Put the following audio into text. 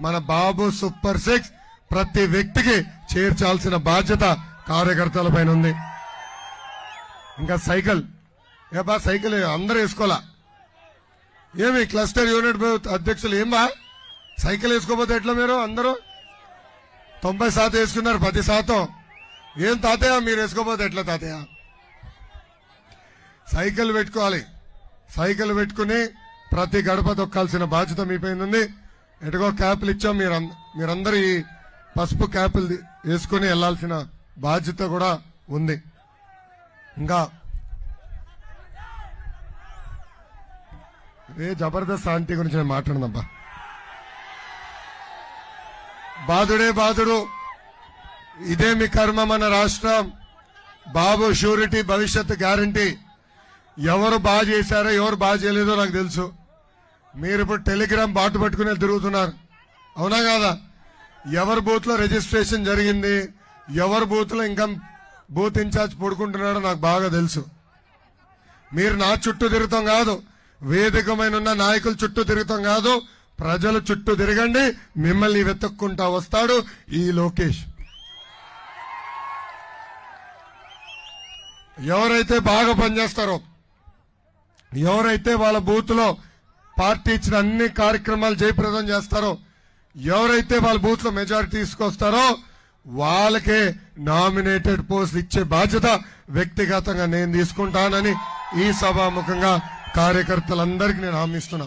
మన బాబు సూపర్ 6 ప్రతి వ్యక్తికి చేర్చాల్సిన బాధ్యత కార్యకర్తల పైన ఉంది. ఇంకా సైకిల్ సైకిల్ అందరూ వేసుకోవాలా? ఏమి క్లస్టర్ యూనిట్ అధ్యక్షులు ఏం బా సైకిల్ వేసుకోపోతే ఎట్లా? మీరు అందరూ 90% వేసుకున్నారు, 10%. ఏం తాతయ్య మీరు వేసుకోపోతే ఎట్లా తాతయ్య? సైకిల్ పెట్టుకోవాలి. సైకిల్ పెట్టుకుని ప్రతి గడప తొక్కాల్సిన బాధ్యత మీ పైన ఉంది. ఎటుగో క్యాప్లు ఇచ్చాం, మీరందరూ ఈ పసుపు క్యాప్లు వేసుకుని వెళ్లాల్సిన బాధ్యత కూడా ఉంది. ఇంకా జబర్దస్త్ ఆంటీ గురించి నేను మాట్లాడదబ్బా. బాధుడే బాధుడు, ఇదే మీ కర్మ. మన రాష్ట్రం బాబు షూరిటీ, భవిష్యత్ గ్యారంటీ. ఎవరు బాగా చేశారో ఎవరు బాగా చేయలేదో నాకు తెలుసు. మీరు ఇప్పుడు టెలిగ్రామ్ బాటు పట్టుకునే తిరుగుతున్నారు, అవునా కాదా? ఎవరి బూత్ లో రిజిస్ట్రేషన్ జరిగింది, ఎవరి బూత్ లో ఇంకా బూత్ ఇన్ఛార్జ్ పడుకుంటున్నాడో నాకు బాగా తెలుసు. మీరు నా చుట్టూ తిరుగుతాం కాదు, వేదికమైన ఉన్న నాయకుల చుట్టూ తిరుగుతాం కాదు, ప్రజల చుట్టూ తిరగండి. మిమ్మల్ని వెతుక్కుంటా వస్తాడు ఈ లోకేష్. ఎవరైతే బాగా పనిచేస్తారో, ఎవరైతే వాళ్ళ బూత్ లో పార్టీ ఇచ్చిన అన్ని కార్యక్రమాలు జయప్రదం చేస్తారో, ఎవరైతే వాళ్ళ బూత్ లో మెజారిటీ తీసుకొస్తారో వాళ్ళకే నామినేటెడ్ పోస్టులు ఇచ్చే బాధ్యత వ్యక్తిగతంగా నేను తీసుకుంటానని ఈ సభాముఖంగా కార్యకర్తలందరికీ నేను హామీ ఇస్తున్నా.